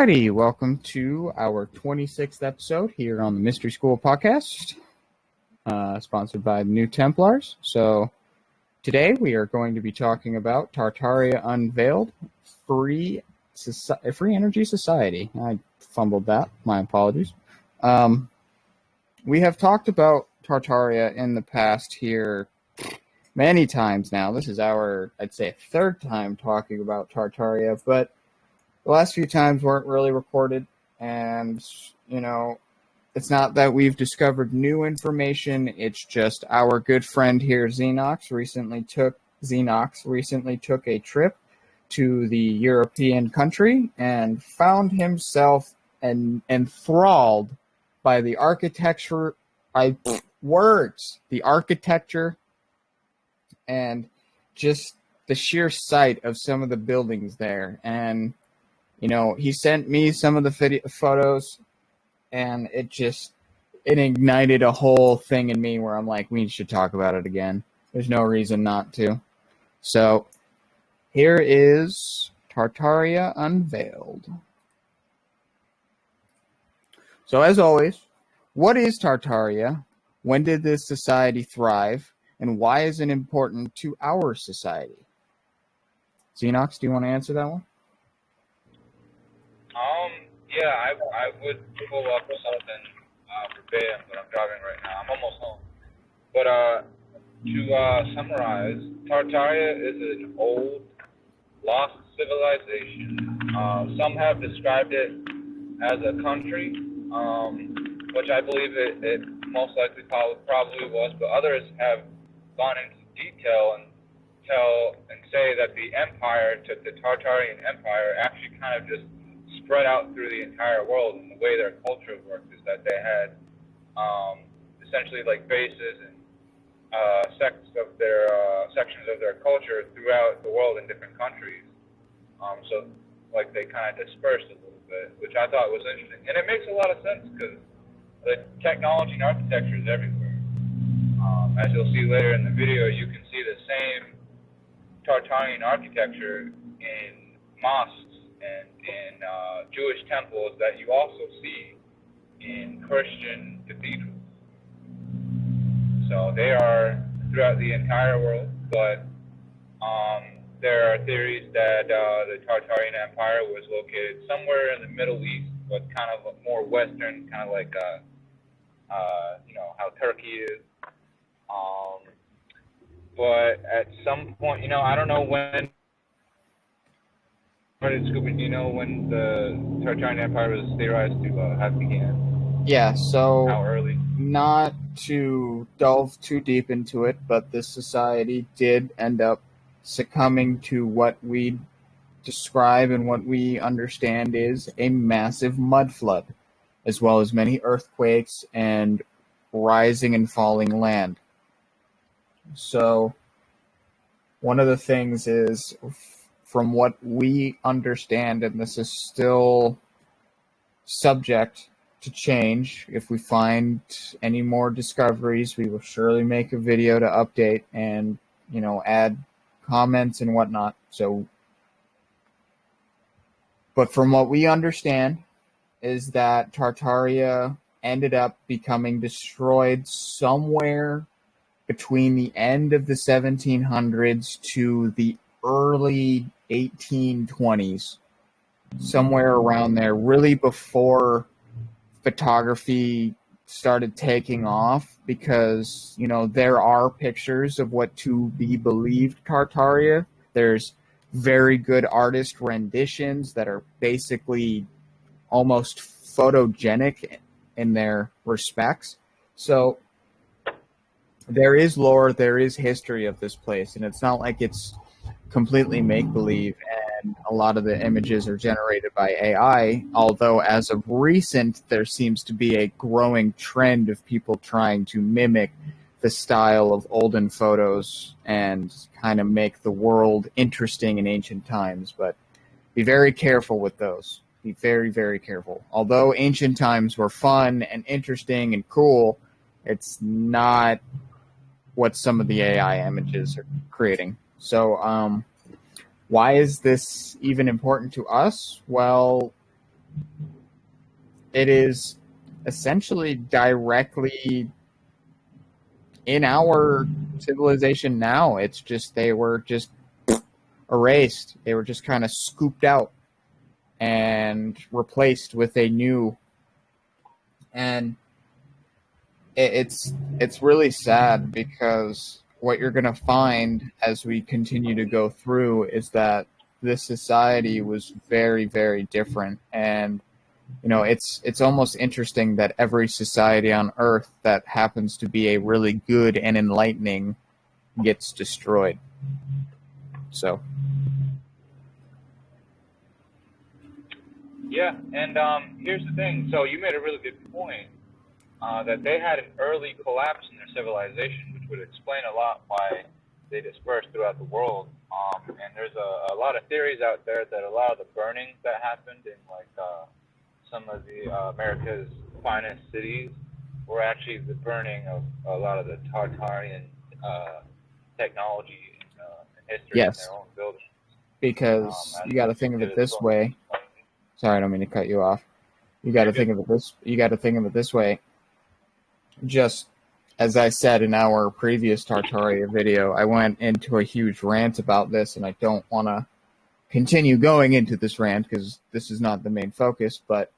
Alrighty, welcome to our 26th episode here on the Mystery School podcast, sponsored by the New Templars. So today we are going to be talking about Tartaria Unveiled, Free Energy Society. I fumbled that. My apologies. We have talked about Tartaria in the past here many times now. This is our, I'd say, third time talking about Tartaria, but the last few times weren't really recorded, and, it's not that we've discovered new information, it's just our good friend here, Zenox, recently took a trip to the European country and found himself enthralled by the architecture, the architecture, and just the sheer sight of some of the buildings there, and he sent me some of the photos, and it ignited a whole thing in me where I'm like, we should talk about it again. There's no reason not to. So here is Tartaria Unveiled. So as always, what is Tartaria? When did this society thrive? And why is it important to our society? Zenox, do you want to answer that one? Yeah, I would pull up something verbatim, but I'm driving right now. I'm almost home. But to summarize, Tartaria is an old, lost civilization. Some have described it as a country, which I believe it most likely probably was, but others have gone into detail and say that the empire, the Tartarian Empire, actually kind of just spread out through the entire world, and the way their culture worked is that they had essentially like bases and sections of their culture throughout the world in different countries. So like they kind of dispersed a little bit, which I thought was interesting, and it makes a lot of sense because the technology and architecture is everywhere. As you'll see later in the video, you can see the same Tartarian architecture in mosques and in Jewish temples that you also see in Christian cathedrals. So they are throughout the entire world, but there are theories that the Tartarian Empire was located somewhere in the Middle East, but kind of a more Western, kind of like how Turkey is. But at some point, I don't know when. Scuba, do you know when the Tartarian Empire was theorized to have began? Yeah, so how early? Not to delve too deep into it, but this society did end up succumbing to what we describe and what we understand is a massive mud flood, as well as many earthquakes and rising and falling land. So one of the things is, from what we understand, and this is still subject to change, if we find any more discoveries, we will surely make a video to update and, add comments and whatnot. But from what we understand is that Tartaria ended up becoming destroyed somewhere between the end of the 1700s to the early 1820s, somewhere around there, really before photography started taking off, because there are pictures of what to be believed Tartaria. There's very good artist renditions that are basically almost photogenic in their respects. So there is lore, there is history of this place, and it's not like it's completely make-believe and a lot of the images are generated by AI, although as of recent there seems to be a growing trend of people trying to mimic the style of olden photos and kind of make the world interesting in ancient times. But be very careful with those. Be very, very careful. Although ancient times were fun and interesting and cool, it's not what some of the AI images are creating. So why is this even important to us? Well, It is essentially directly in our civilization now. It's just they were just erased. They were just kind of scooped out and replaced with a new. And it's really sad because what you're going to find as we continue to go through is that this society was very, very different. And it's almost interesting that every society on Earth that happens to be a really good and enlightening gets destroyed. So Yeah, and here's the thing. So you made a really good point that they had an early collapse in their civilization, which would explain a lot why they dispersed throughout the world. And there's a lot of theories out there that a lot of the burnings that happened in like some of the America's finest cities were actually the burning of a lot of the Tartarian technology in history in yes, their own buildings. because As you got to much think as of it it is this going to way. explain. Sorry, I don't mean to cut you off. You got You're to good. think of it this. You got to think of it this way. Just as I said in our previous Tartaria video, I went into a huge rant about this, and I don't want to continue going into this rant because this is not the main focus. But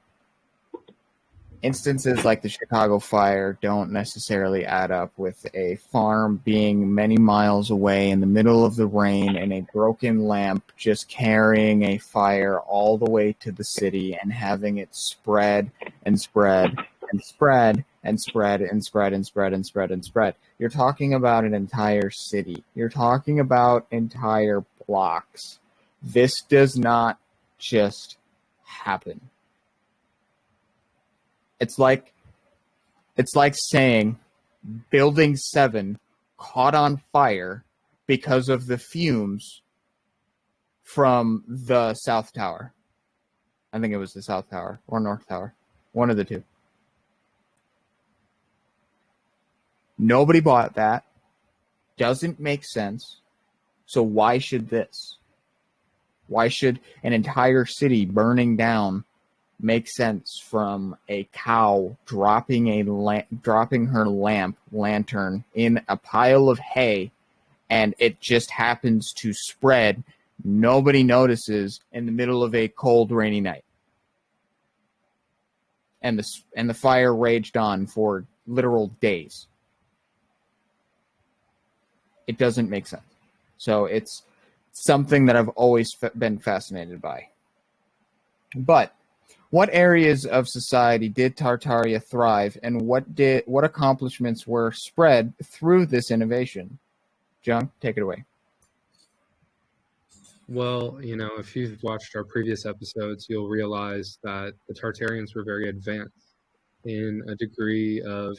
instances like the Chicago fire don't necessarily add up with a farm being many miles away in the middle of the rain and a broken lamp just carrying a fire all the way to the city and having it spread and spread and spread and spread and spread and spread and spread and spread. You're talking about an entire city. You're talking about entire blocks. This does not just happen. It's like saying Building 7 caught on fire because of the fumes from the South Tower. I think it was the South Tower or North Tower. One of the two. Nobody bought that. Doesn't make sense. So why should this? Why should an entire city burning down make sense from a cow dropping her lantern in a pile of hay, and it just happens to spread? Nobody notices in the middle of a cold, rainy night, and the fire raged on for literal days. It doesn't make sense. So it's something that I've always been fascinated by. But what areas of society did Tartaria thrive, and what accomplishments were spread through this innovation? John, take it away. Well, if you've watched our previous episodes, you'll realize that the Tartarians were very advanced in a degree of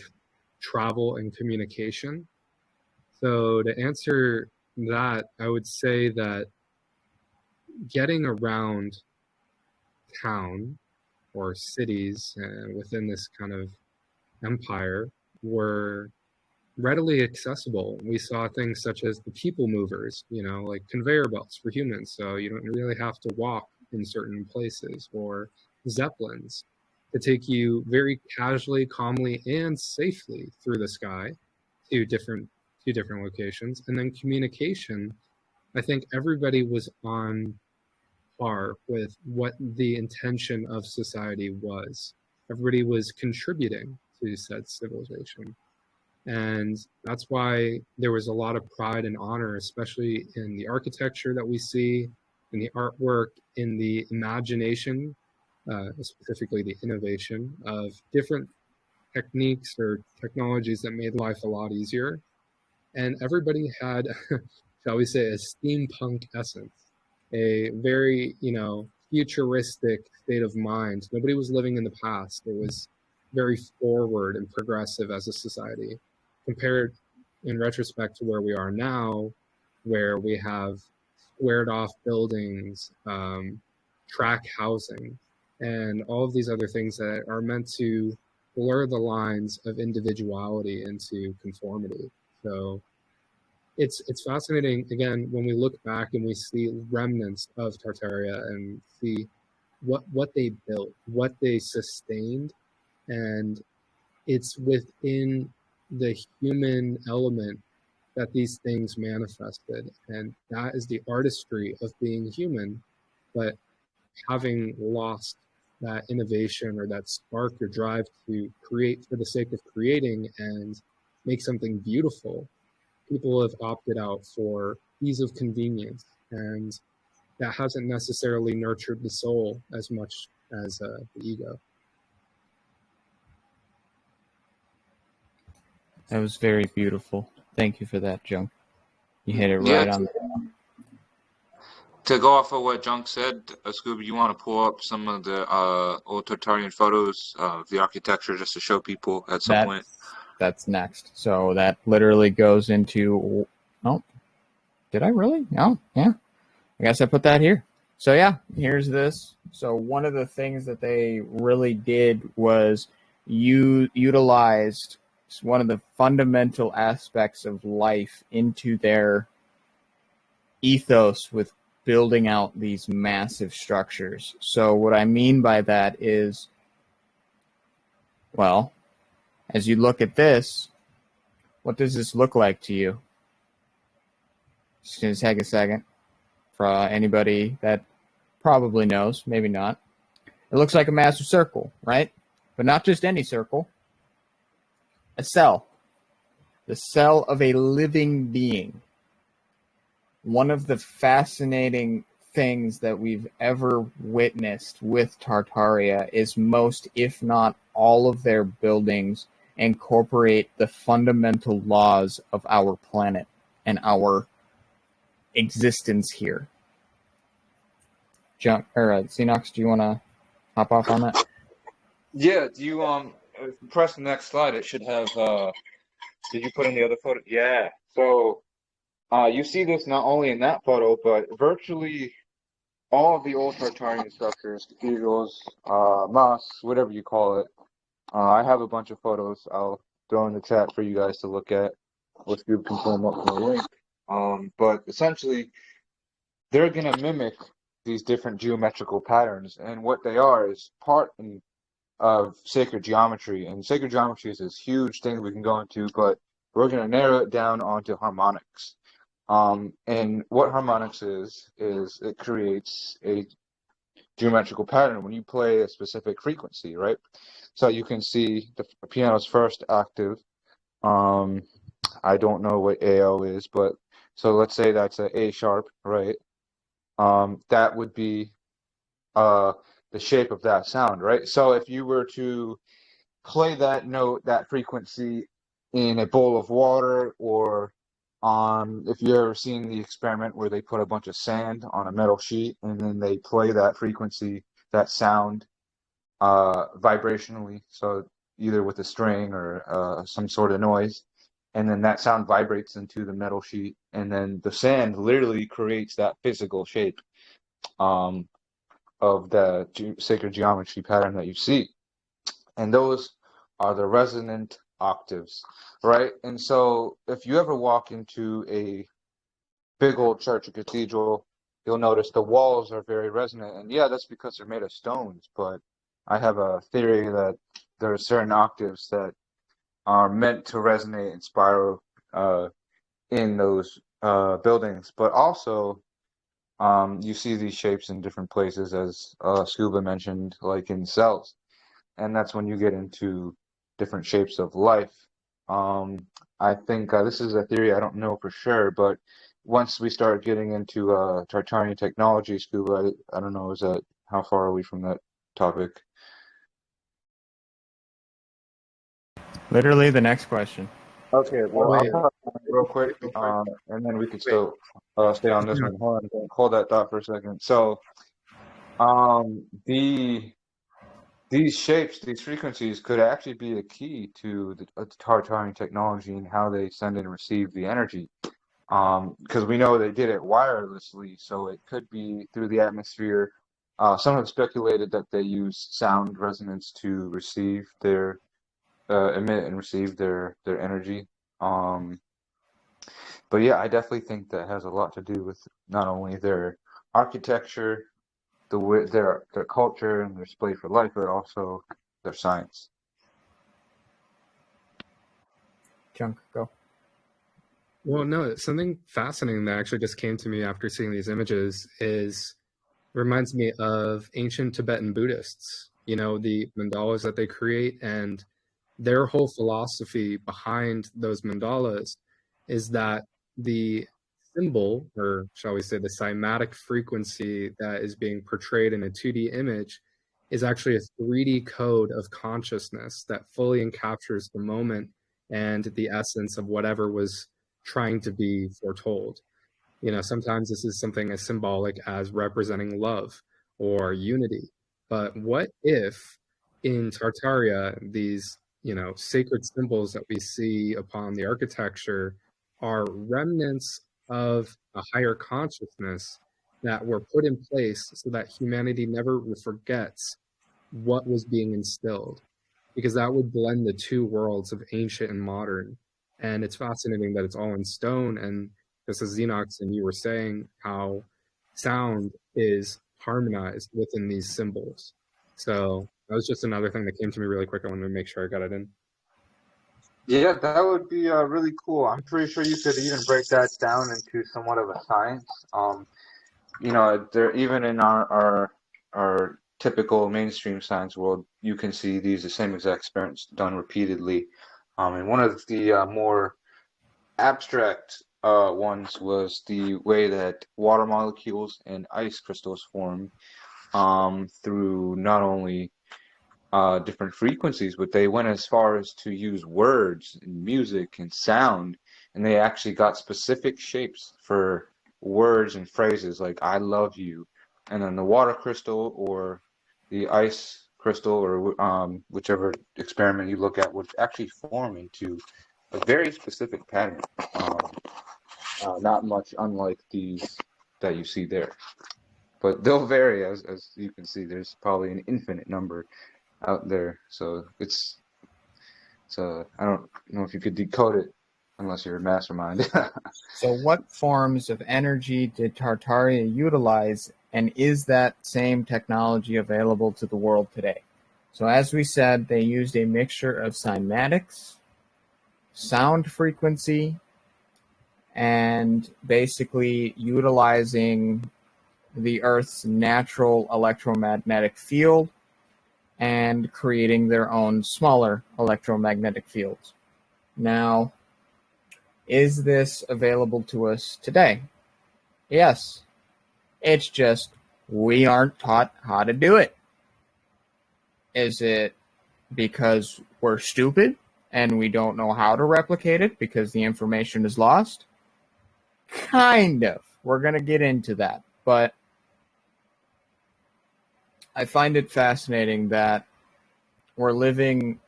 travel and communication. So to answer that, I would say that getting around town or cities within this kind of empire were readily accessible. We saw things such as the people movers, like conveyor belts for humans, so you don't really have to walk in certain places, or zeppelins to take you very casually, calmly, and safely through the sky to different locations. And then communication, I think everybody was on par with what the intention of society was. Everybody was contributing to said civilization. And that's why there was a lot of pride and honor, especially in the architecture that we see, in the artwork, in the imagination, specifically the innovation of different techniques or technologies that made life a lot easier. And everybody had, shall we say, a steampunk essence, a very, futuristic state of mind. Nobody was living in the past. It was very forward and progressive as a society, compared in retrospect to where we are now, where we have squared off buildings, track housing, and all of these other things that are meant to blur the lines of individuality into conformity. So it's fascinating, again, when we look back and we see remnants of Tartaria and see what they built, what they sustained, and it's within the human element that these things manifested, and that is the artistry of being human. But having lost that innovation or that spark or drive to create for the sake of creating and make something beautiful, people have opted out for ease of convenience, and that hasn't necessarily nurtured the soul as much as the ego. That was very beautiful. Thank you for that, Junk. You hit it Yeah, right on. to go off of what Junk said, Scooby, you want to pull up some of the old Tartarian photos of the architecture just to show people at some point? That's next. So that literally goes into. Oh, did I really? Oh, yeah. I guess I put that here. So yeah, here's this. So one of the things that they really did was utilized one of the fundamental aspects of life into their ethos with building out these massive structures. So what I mean by that is, well, as you look at this, what does this look like to you? Just going to take a second for anybody that probably knows, maybe not. It looks like a massive circle, right? But not just any circle. A cell. The cell of a living being. One of the fascinating things that we've ever witnessed with Tartaria is most, if not all, of their buildings incorporate the fundamental laws of our planet and our existence here. Zenox, do you want to hop off on that? Yeah, do you if you press the next slide, it should have did you put in the other photo? Yeah. So you see this not only in that photo, but virtually all of the old Tartarian structures, cathedrals, mosques, whatever you call it. I have a bunch of photos I'll throw in the chat for you guys to look at. Let's can pull them up from the link. But essentially, they're going to mimic these different geometrical patterns, and what they are is part of sacred geometry. And sacred geometry is this huge thing we can go into, but we're going to narrow it down onto harmonics. And what harmonics is it creates a geometrical pattern when you play a specific frequency, right? So you can see the piano's first octave. I don't know what AO is, but so let's say that's a A sharp, right? That would be the shape of that sound, right? So if you were to play that note, that frequency in a bowl of water, or if you ever seen the experiment where they put a bunch of sand on a metal sheet and then they play that frequency, that sound vibrationally, so either with a string or some sort of noise, and then that sound vibrates into the metal sheet, and then the sand literally creates that physical shape of the sacred geometry pattern that you see. And those are the resonant octaves, right? And so if you ever walk into a big old church or cathedral, you'll notice the walls are very resonant. And yeah, that's because they're made of stones, but I have a theory that there are certain octaves that are meant to resonate and spiral in those buildings. But also, you see these shapes in different places, as Scuba mentioned, like in cells. And that's when you get into different shapes of life. I think this is a theory, I don't know for sure, but once we start getting into Tartarian technology, Scuba, I don't know, how far are we from that topic? Literally the next question. Okay, well, Wait, I'll talk real quick, and then we could still stay on this one. Hold that thought for a second. So, these shapes, these frequencies could actually be a key to the Tartarian technology and how they send and receive the energy. Because we know they did it wirelessly, so it could be through the atmosphere. Some have speculated that they use sound resonance to receive their emit and receive their energy. But yeah, I definitely think that has a lot to do with not only their architecture, their culture and their display for life, but also their science. Junk, go. Well, no, something fascinating that actually just came to me after seeing these images reminds me of ancient Tibetan Buddhists, the mandalas that they create, and their whole philosophy behind those mandalas is that the symbol, or shall we say the cymatic frequency that is being portrayed in a 2D image, is actually a 3D code of consciousness that fully encaptures the moment and the essence of whatever was trying to be foretold. Sometimes this is something as symbolic as representing love or unity. But what if in Tartaria, these, sacred symbols that we see upon the architecture are remnants of a higher consciousness that were put in place so that humanity never forgets what was being instilled? Because that would blend the two worlds of ancient and modern. And it's fascinating that it's all in stone. And just as Zenox and you were saying, how sound is harmonized within these symbols. So that was just another thing that came to me really quick. I wanted to make sure I got it in. Yeah, that would be really cool. I'm pretty sure you could even break that down into somewhat of a science. There even in our typical mainstream science world, you can see the same exact experiments done repeatedly. And one of the more abstract ones was the way that water molecules and ice crystals form through not only different frequencies, but they went as far as to use words and music and sound, and they actually got specific shapes for words and phrases like "I love you," and then the water crystal or the ice crystal or whichever experiment you look at would actually form into a very specific pattern, not much unlike these that you see there. But they'll vary as you can see. There's probably an infinite number out there, so I don't know if you could decode it unless you're a mastermind. So what forms of energy did Tartaria utilize, and is that same technology available to the world today? So as we said, they used a mixture of cymatics, sound frequency, and basically utilizing the Earth's natural electromagnetic field and creating their own smaller electromagnetic fields. Now, is this available to us today? Yes. It's just we aren't taught how to do it. Is it because we're stupid and we don't know how to replicate it because the information is lost? Kind of. We're going to get into that. But I find it fascinating that we're living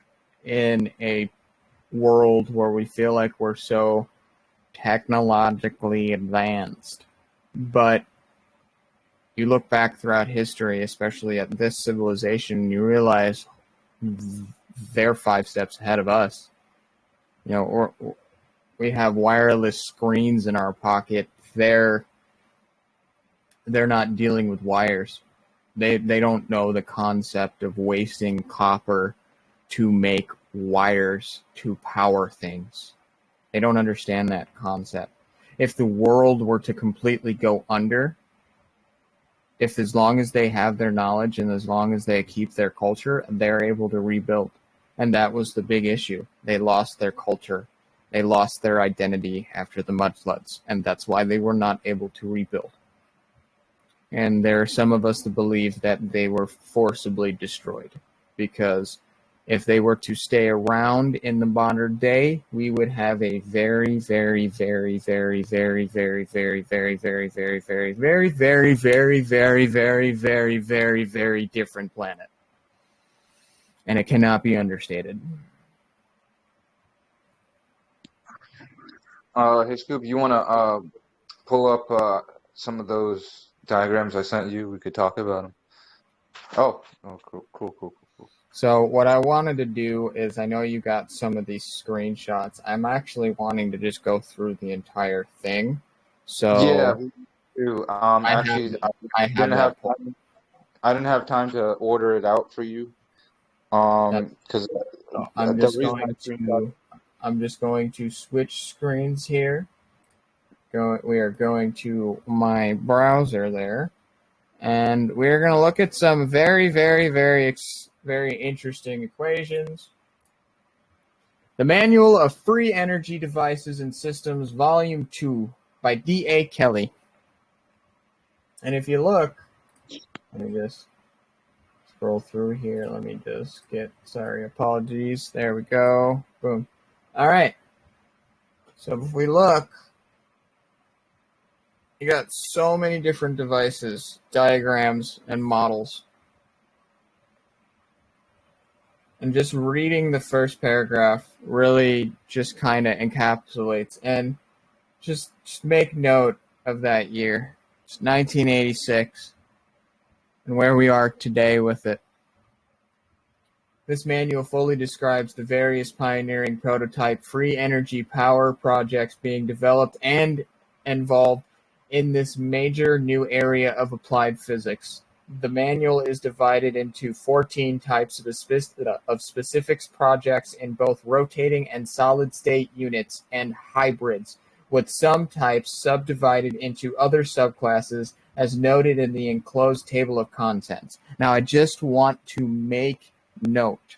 in a world where we feel like we're so technologically advanced. But you look back throughout history, especially at this civilization, and you realize they're 5 steps ahead of us. We have wireless screens in our pocket. They're not dealing with wires. They don't know the concept of wasting copper to make wires to power things. They don't understand that concept. If the world were to completely go under, if as long as they have their knowledge and as long as they keep their culture, they're able to rebuild. And that was the big issue. They lost their culture. They lost their identity after the mudfloods, and that's why they were not able to rebuild. And there are some of us that believe that they were forcibly destroyed, because if they were to stay around in the modern day, we would have a very, very, very, very, very, very, very, very, very, very, very, very, very, very, very, very, very, very, very different planet. And it cannot be understated. Hey, Scoop, you want to pull up some of those diagrams I sent you? We could talk about them. Oh, cool. So what I wanted to do is, I know you got some of these screenshots. I'm actually wanting to just go through the entire thing. So yeah, we do. I Actually, have didn't that have pulled. time. I didn't have time to order it out for you. That's Because so the reason I screenshot. I'm just going to switch screens here. We are going to my browser there, and we're going to look at some very, very, very interesting equations. The Manual of Free Energy Devices and Systems, Volume 2, by D.A. Kelly. And if you look, let me just scroll through here. Let me just apologies. There we go. Boom. All right. So if we look, you got so many different devices, diagrams, and models. And just reading the first paragraph really just kind of encapsulates. And just make note of that year. It's 1986. And where we are today with it. This manual fully describes the various pioneering prototype free energy power projects being developed and involved in this major new area of applied physics. The manual is divided into 14 types of specific projects in both rotating and solid-state units and hybrids, with some types subdivided into other subclasses as noted in the enclosed table of contents. Now, I just want to make note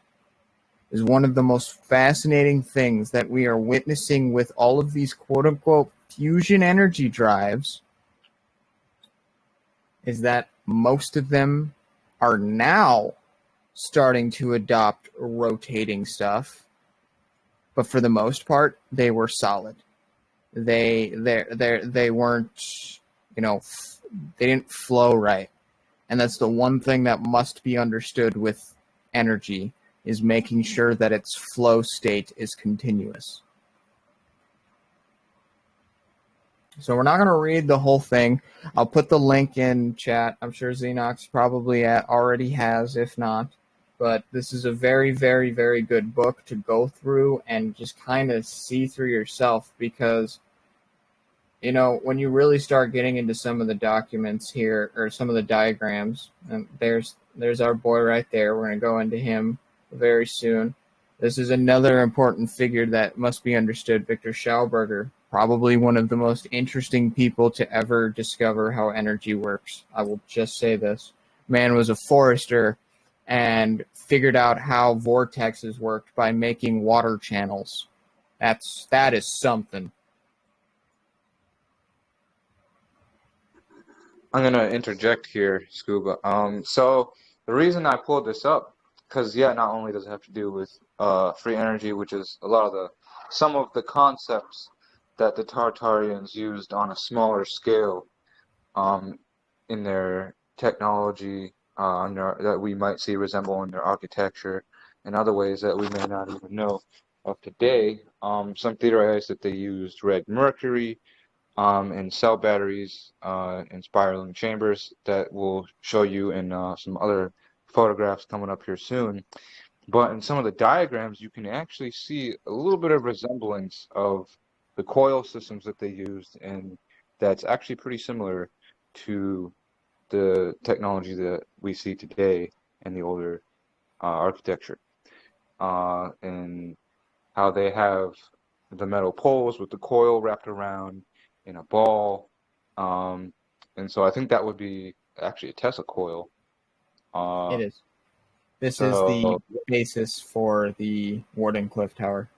is one of the most fascinating things that we are witnessing with all of these quote-unquote fusion energy drives is that most of them are now starting to adopt rotating stuff, but for the most part, they were solid. They weren't, they didn't flow right. And that's the one thing that must be understood with energy is making sure that its flow state is continuous. So we're not going to read the whole thing. I'll put the link in chat. I'm sure Zenox probably already has, if not. But this is a very, very, very good book to go through and just kind of see through yourself because, when you really start getting into some of the documents here or some of the diagrams, and there's our boy right there. We're going to go into him very soon. This is another important figure that must be understood, Victor Schauberger, probably one of the most interesting people to ever discover how energy works. I will just say this. Man was a forester and figured out how vortexes worked by making water channels. That is something. I'm gonna interject here, Scuba. So the reason I pulled this up, because not only does it have to do with free energy, which is some of the concepts that the Tartarians used on a smaller scale, in their technology, that we might see resemble in their architecture, and other ways that we may not even know of today. Some theorize that they used red mercury. And cell batteries and spiraling chambers that we'll show you in some other photographs coming up here soon. But in some of the diagrams, you can actually see a little bit of resemblance of the coil systems that they used, and that's actually pretty similar to the technology that we see today in the older architecture. And how they have the metal poles with the coil wrapped around in a ball, and so I think that would be actually a Tesla coil. It is. This is So the basis for the Wardenclyffe Tower.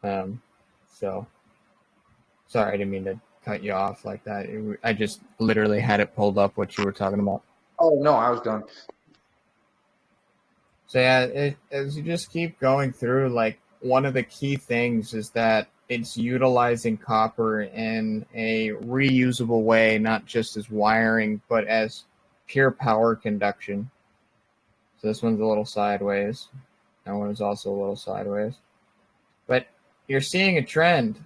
So sorry, I didn't mean to cut you off like that. I just literally had it pulled up what you were talking about. Oh no, I was done. So yeah, as you just keep going through, like one of the key things is that it's utilizing copper in a reusable way, not just as wiring, but as pure power conduction. So this one's a little sideways. That one is also a little sideways. But you're seeing a trend,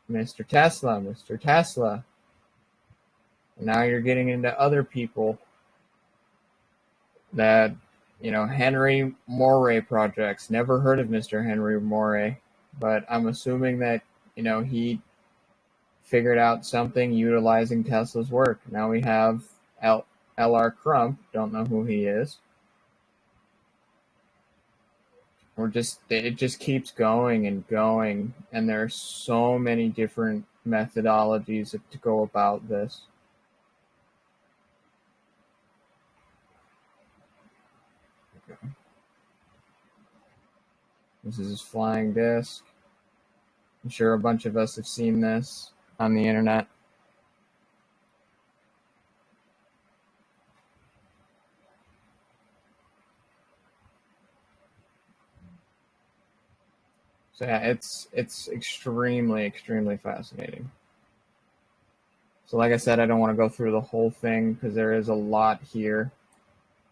Mr. Tesla, Mr. Tesla. And now you're getting into other people that, Henry Moray projects. Never heard of Mr. Henry Moray, but I'm assuming that, he figured out something utilizing Tesla's work. Now we have L.R. Crump, don't know who he is. It just keeps going and going, and there are so many different methodologies to go about this. Okay. This is his flying disc. I'm sure a bunch of us have seen this on the internet. So yeah, it's extremely, extremely fascinating. So like I said, I don't want to go through the whole thing because there is a lot here.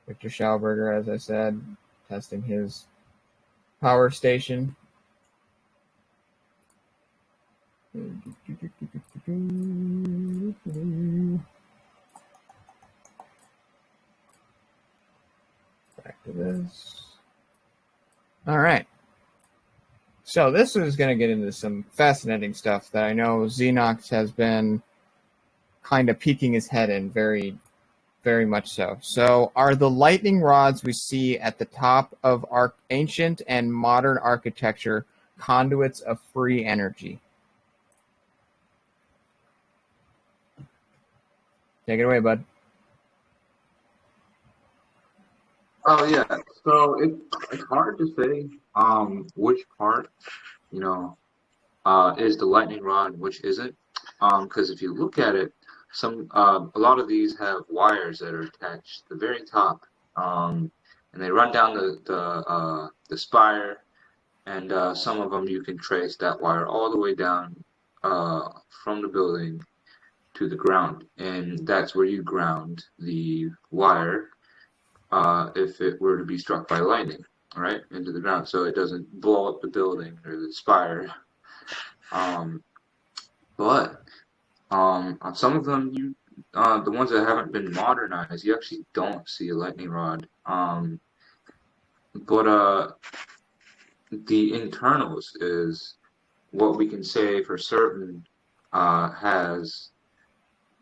Victor Schauberger, as I said, testing his power station. Back to this. All right. So this is going to get into some fascinating stuff that I know Zenox has been kind of peeking his head in very, very much so. So are the lightning rods we see at the top of our ancient and modern architecture conduits of free energy? Take it away, bud. Oh yeah, so it's hard to say which part, you know, is the lightning rod, which isn't. Because if you look at it, a lot of these have wires that are attached to the very top, and they run down the spire, and some of them you can trace that wire all the way down from the building to the ground, and that's where you ground the wire if it were to be struck by lightning, right, into the ground, so it doesn't blow up the building or the spire. But on some of them, the ones that haven't been modernized, you actually don't see a lightning rod. But the internals is what we can say for certain has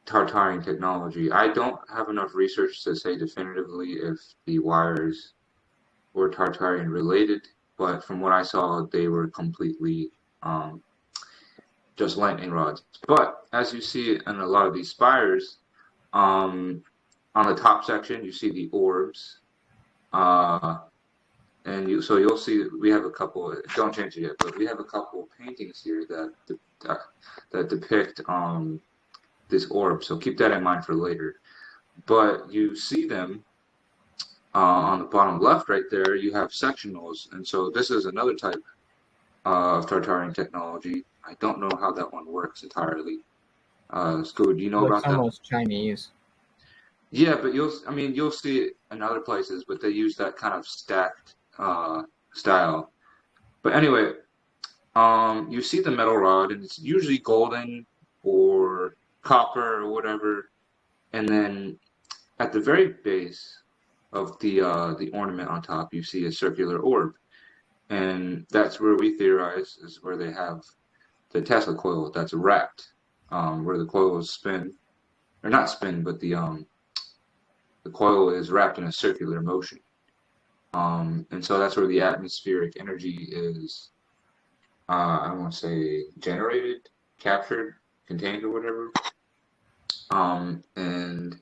Tartarian technology. I don't have enough research to say definitively if the wires were Tartarian related, but from what I saw, they were completely just lightning rods. But as you see in a lot of these spires, on the top section, you see the orbs, and so you'll see we have a couple. Don't change it yet, but we have a couple of paintings here that depict this orb. So keep that in mind for later. But you see them on the bottom left, right there. You have sectionals, and so this is another type of Tartarian technology. I don't know how that one works entirely. Scoot, do you know about that? Almost Chinese. Yeah, but you'll see it in other places, but they use that kind of stacked style. But anyway, you see the metal rod, and it's usually golden or copper or whatever, and then at the very base of the ornament on top, you see a circular orb, and that's where we theorize is where they have the Tesla coil that's wrapped, where the coils spin, or not spin, but the coil is wrapped in a circular motion. And so that's where the atmospheric energy is, I want to say, generated, captured, contained, or whatever. And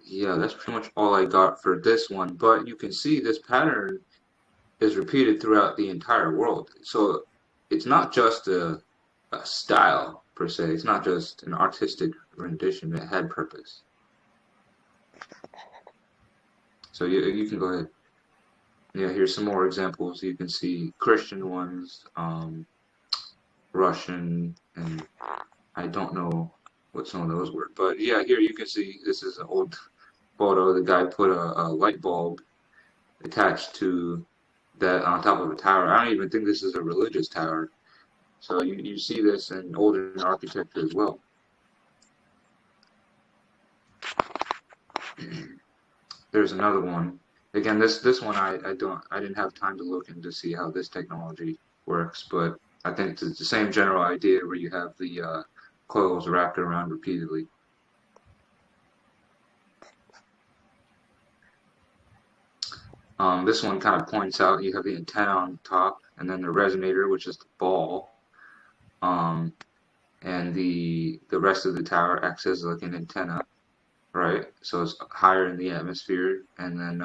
yeah, that's pretty much all I got for this one. But you can see this pattern is repeated throughout the entire world. So it's not just a style, per se. It's not just an artistic rendition. It had purpose. So you can go ahead. Yeah, here's some more examples. You can see Christian ones, Russian, and I don't know what some of those were. But yeah, here you can see this is an old photo. The guy put a light bulb attached to that on top of a tower. I don't even think this is a religious tower. So you see this in older architecture as well. There's another one. Again, this one I didn't have time to look in to see how this technology works, but I think it's the same general idea where you have the clothes wrapped around repeatedly. This one kind of points out you have the antenna on top, and then the resonator, which is the ball, um, and the rest of the tower acts as like an antenna, right? So it's higher in the atmosphere, and then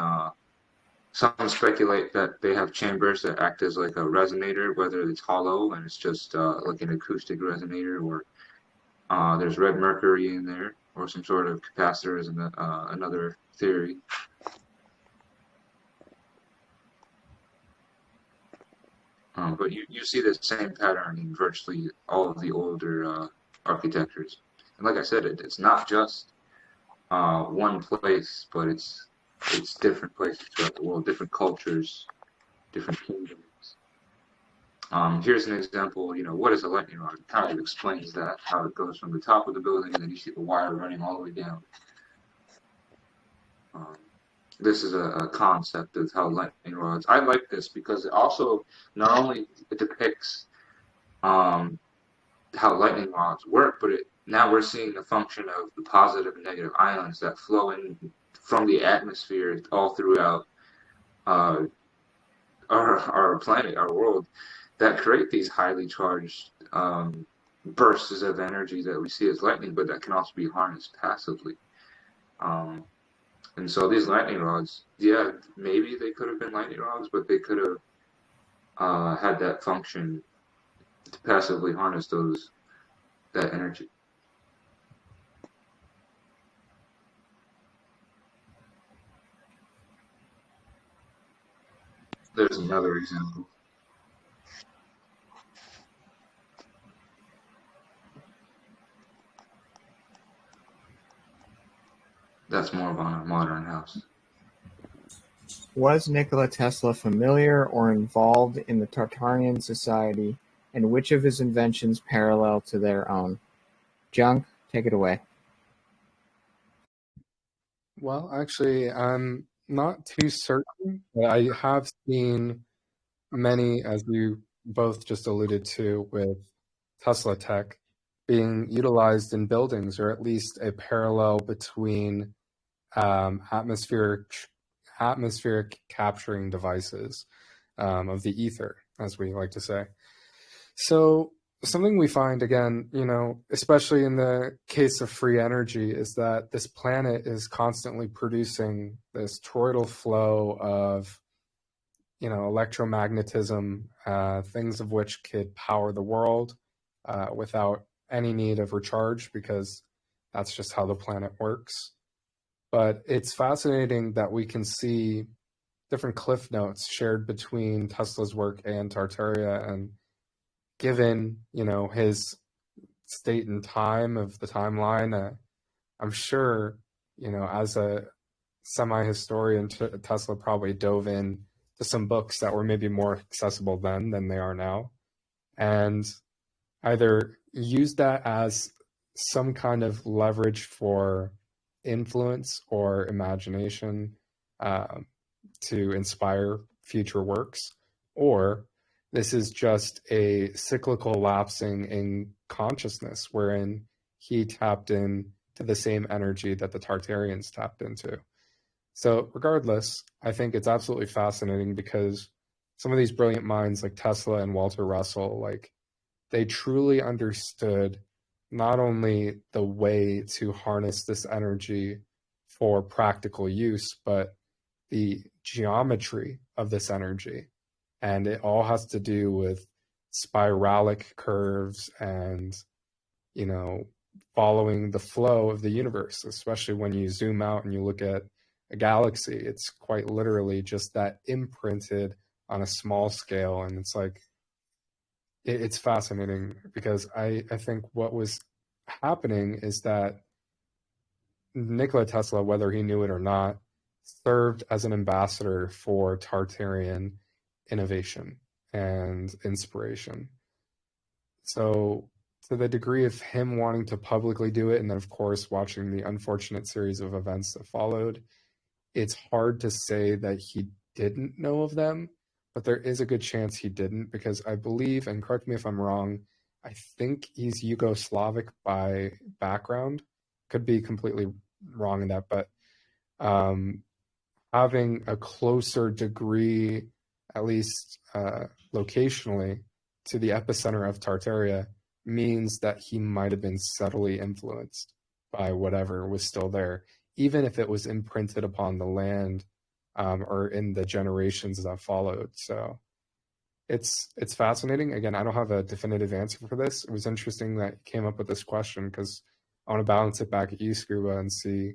some speculate that they have chambers that act as like a resonator, whether it's hollow and it's just like an acoustic resonator, or there's red mercury in there, or some sort of capacitor is another theory. But you see the same pattern in virtually all of the older architectures. And like I said, it's not just one place, but it's different places throughout the world, different cultures, different kingdoms. Here's an example, what is a lightning rod? It kind of explains that, how it goes from the top of the building, and then you see the wire running all the way down. This is a concept of how lightning rods. I like this because it also not only depicts how lightning rods work, but now we're seeing the function of the positive and negative ions that flow in from the atmosphere all throughout our planet, our world, that create these highly charged bursts of energy that we see as lightning, but that can also be harnessed passively. And so these lightning rods, yeah, maybe they could have been lightning rods, but they could have had that function to passively harness that energy. There's another example. That's more of on a modern house. Was Nikola Tesla familiar or involved in the Tartarian society, and which of his inventions parallel to their own? Junk, take it away. Well, actually, I'm not too certain, but I have seen many, as you both just alluded to, with Tesla tech being utilized in buildings, or at least a parallel between atmospheric capturing devices of the ether, as we like to say. So something we find again, especially in the case of free energy, is that this planet is constantly producing this toroidal flow of electromagnetism, things of which could power the world without any need of recharge, because that's just how the planet works. But it's fascinating that we can see different cliff notes shared between Tesla's work and Tartaria, and given his state and time of the timeline, I'm sure as a semi-historian, Tesla probably dove in to some books that were maybe more accessible then than they are now, and either used that as some kind of leverage for influence or imagination to inspire future works, or this is just a cyclical lapsing in consciousness wherein he tapped in to the same energy that the Tartarians tapped into. So regardless, I think it's absolutely fascinating, because some of these brilliant minds like Tesla and Walter Russell, they truly understood not only the way to harness this energy for practical use, but the geometry of this energy. And it all has to do with spiralic curves and, following the flow of the universe, especially when you zoom out and you look at a galaxy. It's quite literally just that imprinted on a small scale. And it's fascinating, because I think what was happening is that Nikola Tesla, whether he knew it or not, served as an ambassador for Tartarian innovation and inspiration. So to the degree of him wanting to publicly do it, and then of course watching the unfortunate series of events that followed, it's hard to say that he didn't know of them, but there is a good chance he didn't, because I believe, and correct me if I'm wrong, I think he's Yugoslavic by background. Could be completely wrong in that, but having a closer degree, at least locationally, to the epicenter of Tartaria means that he might have been subtly influenced by whatever was still there, even if it was imprinted upon the land or in the generations that followed. So it's fascinating. Again, I don't have a definitive answer for this. It was interesting that you came up with this question because I want to balance it back at you, Scuba, and see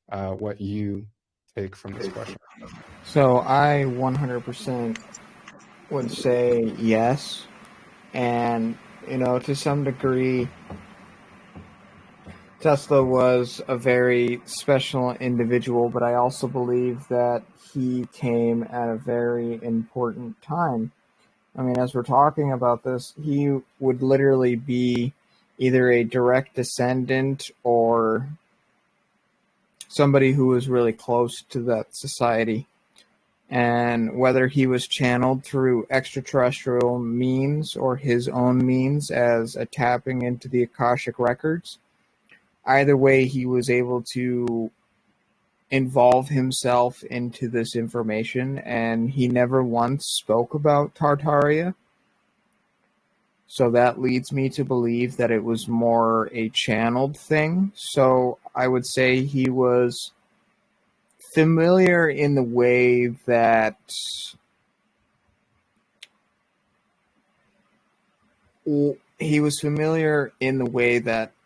what you take from this question. So I 100% would say yes. And, to some degree, Tesla was a very special individual, but I also believe that he came at a very important time. I mean, as we're talking about this, he would literally be either a direct descendant or somebody who was really close to that society. And whether he was channeled through extraterrestrial means or his own means as a tapping into the Akashic records, either way, he was able to involve himself into this information, and he never once spoke about Tartaria. So that leads me to believe that it was more a channeled thing. So I would say he was familiar in the way that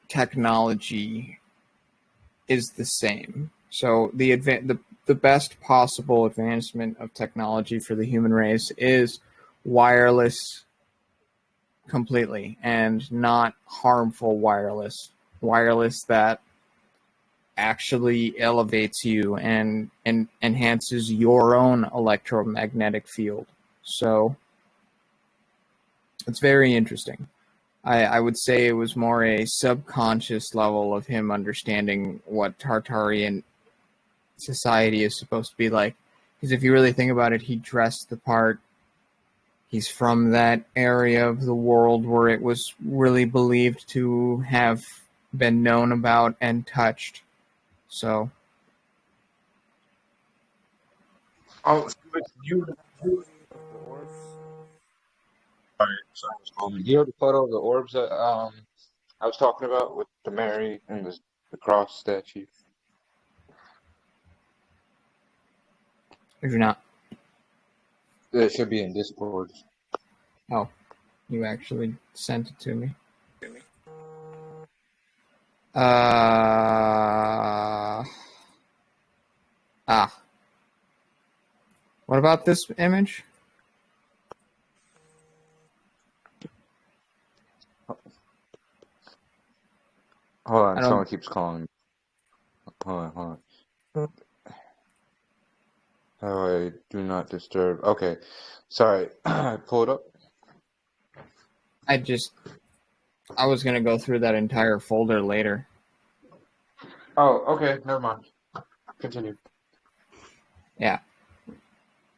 technology is the same. So the best possible advancement of technology for the human race is wireless completely, and not harmful wireless that actually elevates you and enhances your own electromagnetic field. So it's very interesting. I would say it was more a subconscious level of him understanding what Tartarian society is supposed to be like. Because if you really think about it, he dressed the part. He's from that area of the world where it was really believed to have been known about and touched. So. Oh, you orbs? Sorry, do you have the photo of the orbs that I was talking about with the Mary and the cross statue? If you're not. It should be in Discord. Oh, you actually sent it to me. What about this image? Hold on, someone keeps calling me. Hold on. Oh, I do not disturb. Okay, sorry. Pull it up. I was gonna go through that entire folder later. Oh, okay, never mind. Continue. Yeah.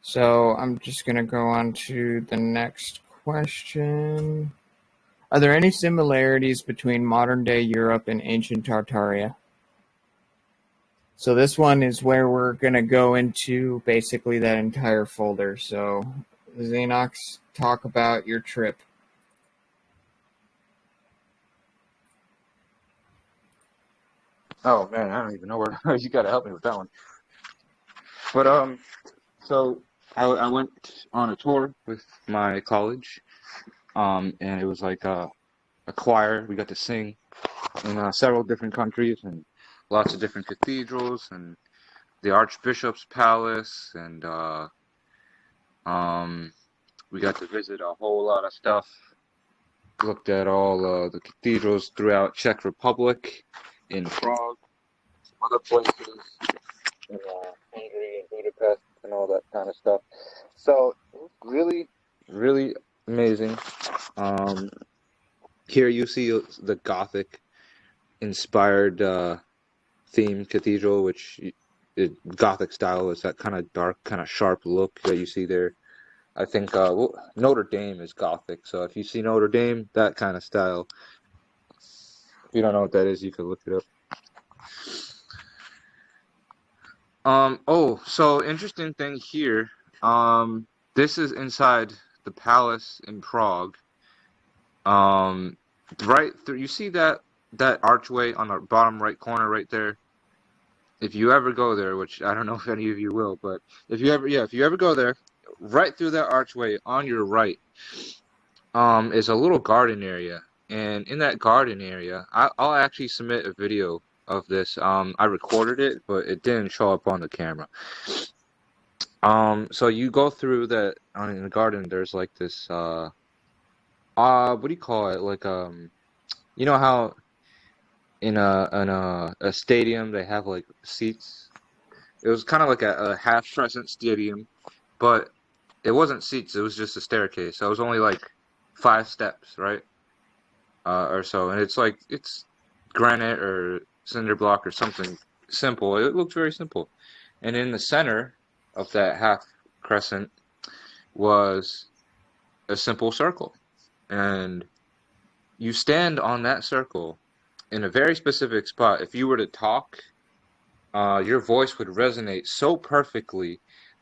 So I'm just gonna go on to the next question. Are there any similarities between modern-day Europe and ancient Tartaria? So this one is where we're going to go into basically that entire folder. So, Zenox, talk about your trip. Oh man, I don't even know where. You gotta help me with that one. But so I went on a tour with my college, and it was like a choir. We got to sing in several different countries and lots of different cathedrals and the Archbishop's Palace, and we got to visit a whole lot of stuff. Looked at all the cathedrals throughout Czech Republic, in Prague, some other places, in Hungary and Budapest, and all that kind of stuff. So really, really amazing. Here you see the Gothic inspired theme cathedral, which Gothic style is that kind of dark, kind of sharp look that you see there. I think Notre Dame is Gothic. So if you see Notre Dame, that kind of style. If you don't know what that is, you can look it up. So interesting thing here. This is inside the palace in Prague. Right through, you see that archway on the bottom right corner right there? If you ever go there, which I don't know if any of you will, but if you ever go there, right through that archway on your right, is a little garden area. And in that garden area, I'll actually submit a video of this. I recorded it, but it didn't show up on the camera. So you go through that in the garden. There's like this what do you call it? Like you know how in a stadium they have like seats. It was kind of like a half crescent stadium, but it wasn't seats. It was just a staircase. So it was only like 5 steps, right? Or so, and it's granite or cinder block or something simple. It looked very simple. And in the center of that half crescent was a simple circle. And you stand on that circle in a very specific spot. If you were to talk, your voice would resonate so perfectly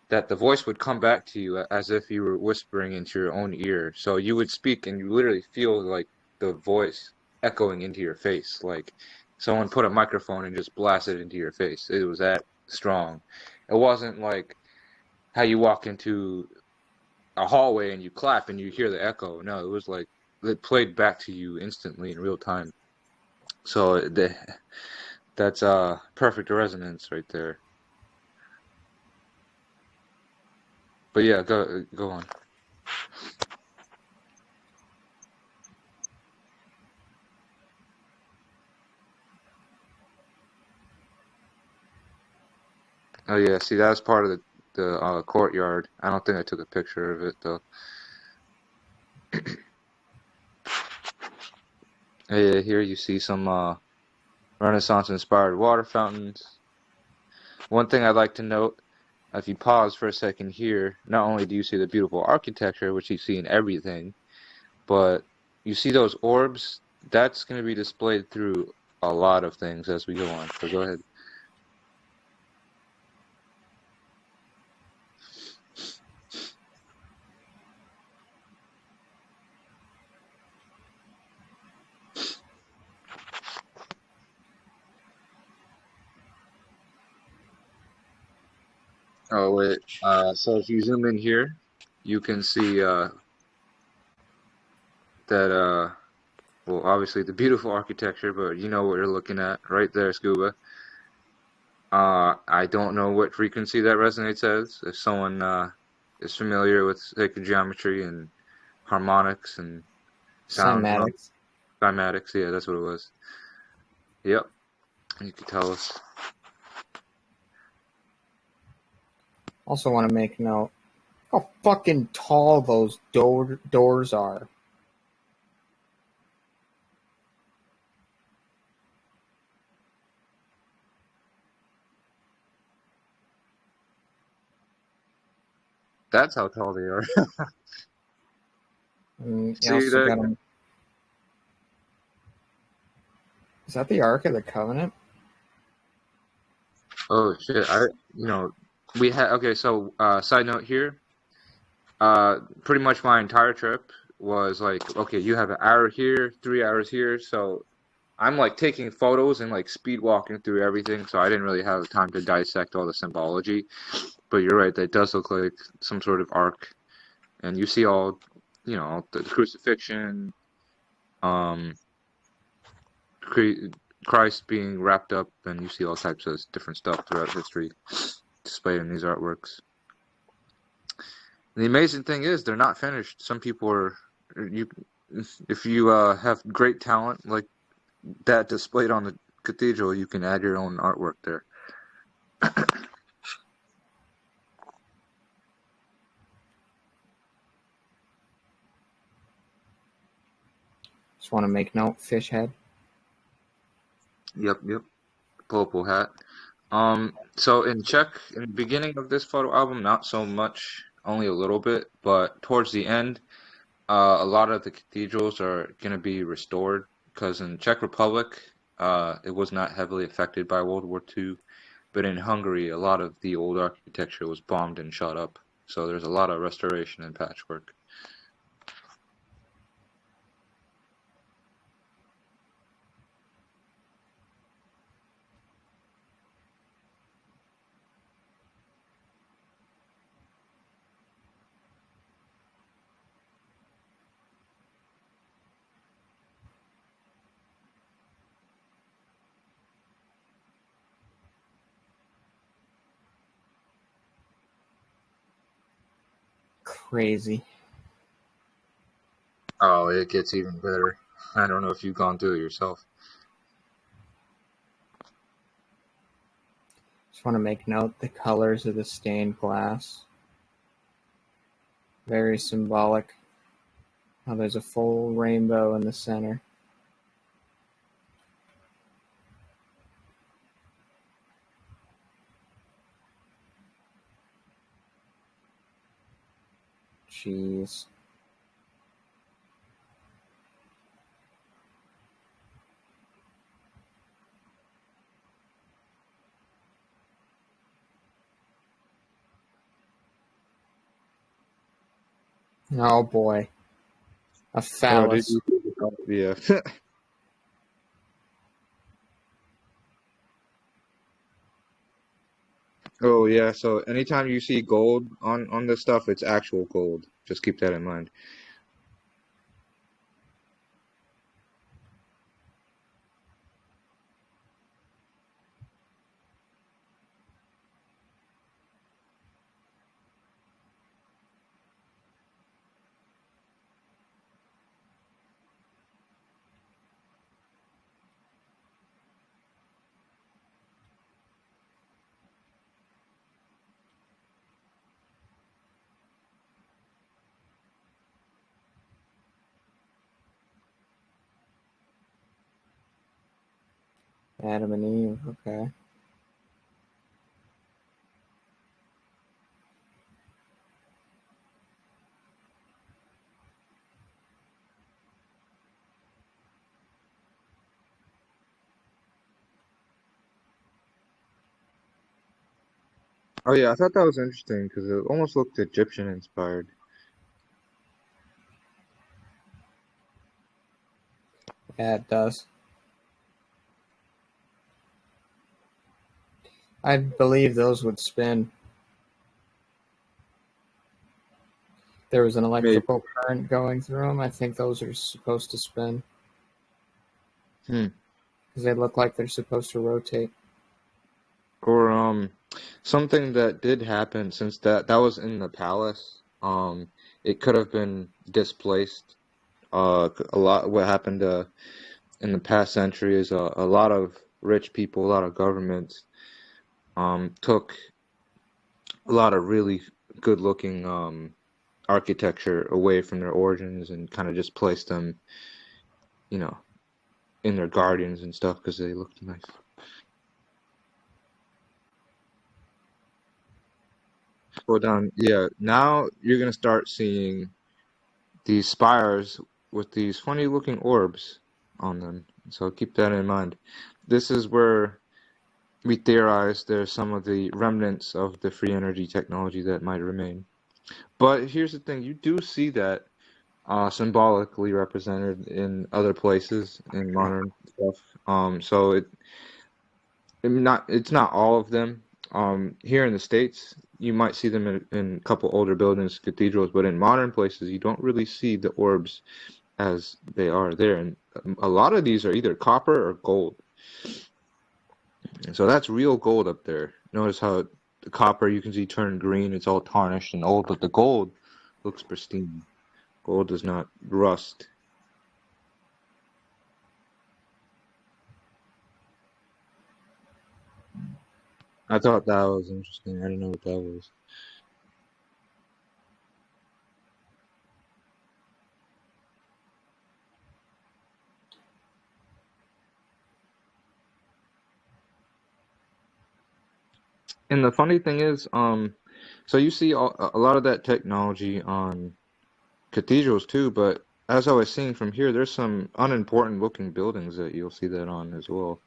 that the voice would come back to you as if you were whispering into your own ear. So you would speak and you literally feel like the voice echoing into your face, like someone put a microphone and just blasted into your face. It was that strong. It wasn't like how you walk into a hallway and you clap and you hear the echo. No, it was like it played back to you instantly in real time. So that's perfect resonance right there. But yeah, go on. Oh yeah, see that's part of the courtyard. I don't think I took a picture of it though. Yeah, here you see some Renaissance-inspired water fountains. One thing I'd like to note, if you pause for a second here, not only do you see the beautiful architecture, which you see in everything, but you see those orbs? That's going to be displayed through a lot of things as we go on. So go ahead. Oh wait, so if you zoom in here, you can see that well, obviously the beautiful architecture, but you know what you're looking at right there, Scuba. I don't know what frequency that resonates as. If someone is familiar with sacred geometry and harmonics and sound Cymatics. cymatics, yeah, that's what it was. Yep, you could tell us. Also want to make note how fucking tall those doors are. That's how tall they are. And you See also that? got them. Is that the Ark of the Covenant? Oh shit! We had okay. So side note here. Pretty much my entire trip was like, okay, you have an hour here, 3 hours here. So I'm like taking photos and like speed walking through everything. So I didn't really have time to dissect all the symbology. But you're right, that does look like some sort of arc. And you see all, the crucifixion, um, Christ being wrapped up, and you see all types of different stuff throughout history displayed in these artworks. The amazing thing is they're not finished. Some people are if you have great talent like that displayed on the cathedral, you can add your own artwork there. Just want to make note, fish head. Yep. Purple hat. So in Czech, in the beginning of this photo album, not so much only a little bit, but towards the end, a lot of the cathedrals are going to be restored because in Czech Republic, it was not heavily affected by World War II, but in Hungary, a lot of the old architecture was bombed and shot up. So there's a lot of restoration and patchwork. Crazy. Oh, it gets even better. I don't know if you've gone through it yourself. Just want to make note the colors of the stained glass. Very symbolic. Oh, there's a full rainbow in the center. Jeez. Oh boy. A Oh, did phallus. you? Yeah. Oh yeah, so anytime you see gold on this stuff, it's actual gold. Just keep that in mind. Adam and Eve. Okay. Oh yeah, I thought that was interesting because it almost looked Egyptian inspired. Yeah, it does. I believe those would spin. There was an Maybe. electrical current going through them. I think those are supposed to spin Hmm. because they look like they're supposed to rotate. Or something that did happen since that was in the palace. It could have been displaced. A lot. What happened in the past century is a lot of rich people, a lot of governments, took a lot of really good-looking architecture away from their origins and kind of just placed them, you know, in their gardens and stuff because they looked nice. Go down, yeah. Now you're gonna start seeing these spires with these funny-looking orbs on them. So keep that in mind. This is where we theorize there's some of the remnants of the free energy technology that might remain. But here's the thing: you do see that symbolically represented in other places in modern stuff. So it's not all of them. Here in the States, you might see them in a couple older buildings, cathedrals, but in modern places, you don't really see the orbs as they are there. And a lot of these are either copper or gold. And so that's real gold up there. Notice how the copper you can see turn green, it's all tarnished and old, but the gold looks pristine. Gold does not rust. I thought that was interesting. I didn't know what that was. And the funny thing is, So you see a lot of that technology on cathedrals too, but as I was seeing from here, there's some unimportant looking buildings that you'll see that on as well.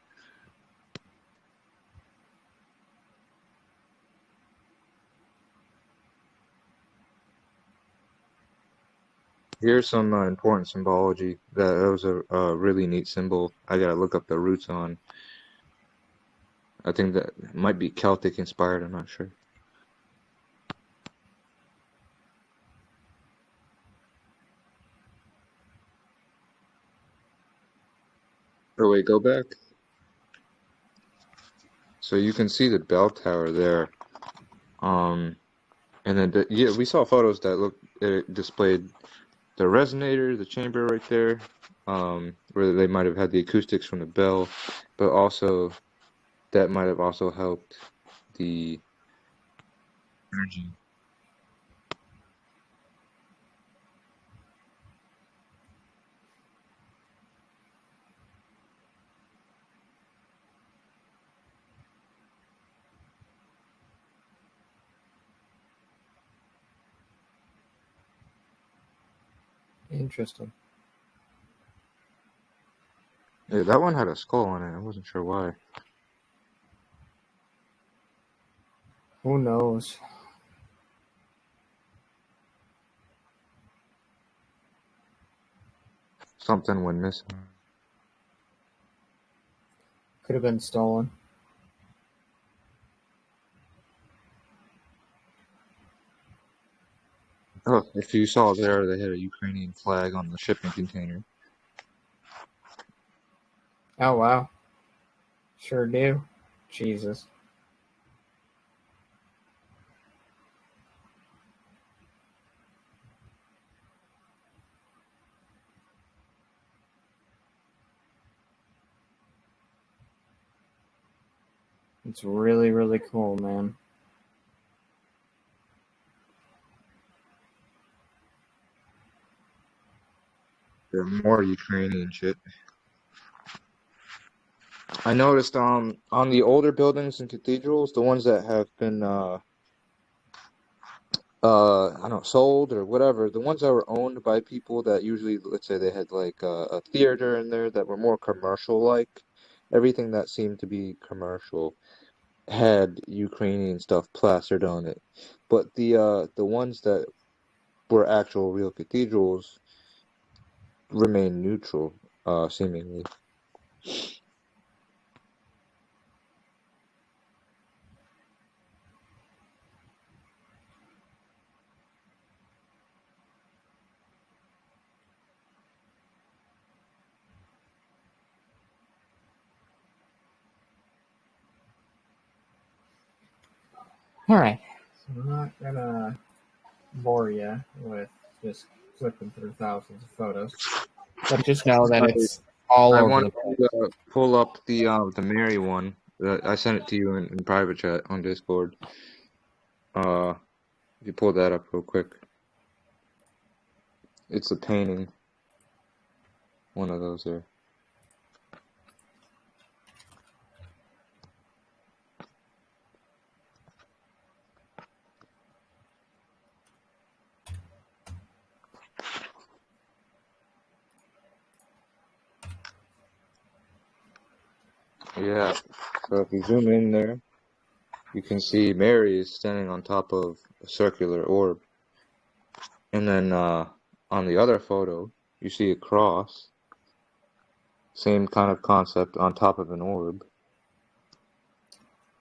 Here's some important symbology. That was a really neat symbol. I gotta look up the roots on. I think that might be Celtic inspired. I'm not sure. Oh wait, go back. So you can see the bell tower there. And then yeah, we saw photos that it displayed the resonator, the chamber right there, where they might have had the acoustics from the bell, but also that might have also helped the energy. Interesting. Yeah, that one had a skull on it. I wasn't sure why. Who knows? Something went missing. Could have been stolen. Oh, if you saw there, they had a Ukrainian flag on the shipping container. Oh, wow. Sure do. Jesus. It's really, really cool, man. There more Ukrainian shit. I noticed on the older buildings and cathedrals, the ones that have been I don't know, sold or whatever, the ones that were owned by people that usually, let's say they had like a theater in there that were more commercial like, everything that seemed to be commercial had Ukrainian stuff plastered on it. But the ones that were actual real cathedrals remained neutral, seemingly. Alright. So I'm not gonna bore you with just flipping through thousands of photos. But just know that it's all I over want the place. to pull up the Mary one. I sent it to you in private chat on Discord. If you pull that up real quick, it's a painting. One of those there. Yeah. So if you zoom in there, you can see Mary is standing on top of a circular orb. And then on the other photo, you see a cross. Same kind of concept on top of an orb.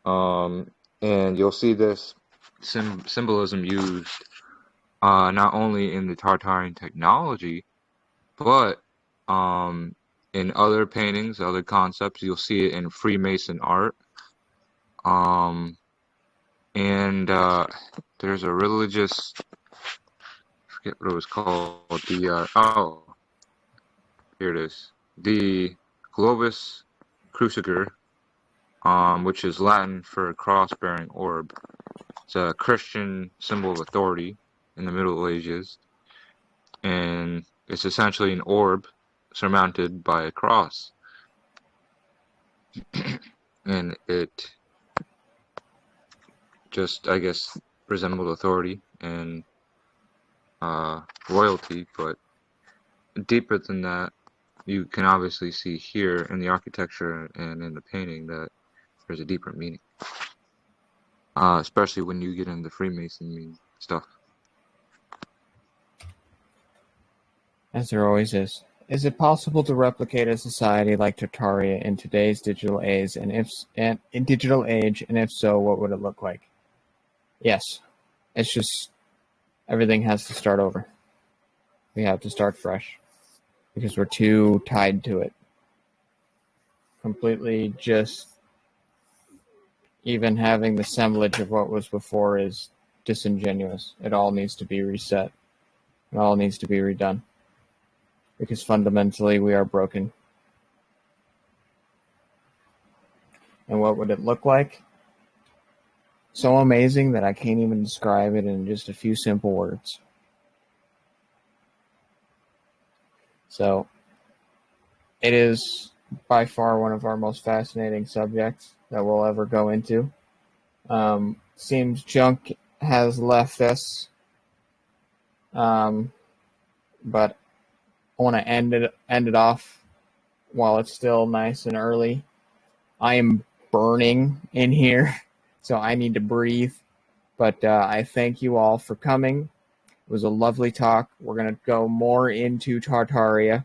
And you'll see this symbolism used not only in the Tartarian technology, but in other paintings, other concepts. You'll see it in Freemason art. And there's a religious, I forget what it was called. Here it is. The Globus Cruciger, which is Latin for a cross-bearing orb. It's a Christian symbol of authority in the Middle Ages, and it's essentially an orb surmounted by a cross. And it just, I guess, resembled authority and royalty, but deeper than that, you can obviously see here in the architecture and in the painting that there's a deeper meaning, especially when you get into Freemasonry stuff. As there always is. Is it possible to replicate a society like Tartaria in today's digital age, and if so, what would it look like? Yes. It's just everything has to start over. We have to start fresh because we're too tied to it. Completely just even having the semblance of what was before is disingenuous. It all needs to be reset. It all needs to be redone. Because fundamentally we are broken. And what would it look like? So amazing that I can't even describe it in just a few simple words. So, it is by far one of our most fascinating subjects that we'll ever go into. Seems junk has left us, but I want to end it off while it's still nice and early. I am burning in here, so I need to breathe. But I thank you all for coming. It was a lovely talk. We're going to go more into Tartaria.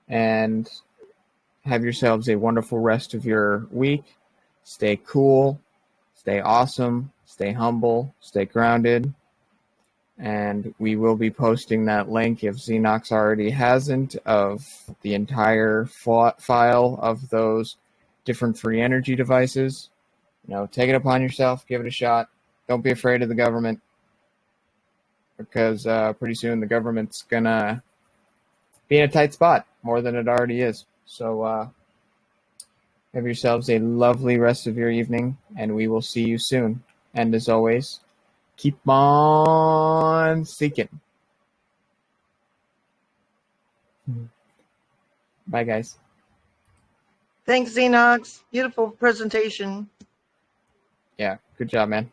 And have yourselves a wonderful rest of your week. Stay cool. Stay awesome. Stay humble. Stay grounded. And we will be posting that link, if Zenox already hasn't, of the entire file of those different free energy devices. Take it upon yourself. Give it a shot. Don't be afraid of the government, because pretty soon the government's going to be in a tight spot more than it already is. So have yourselves a lovely rest of your evening, and we will see you soon. And as always, keep on seeking. Bye, guys. Thanks, Zenox. Beautiful presentation. Yeah, good job, man.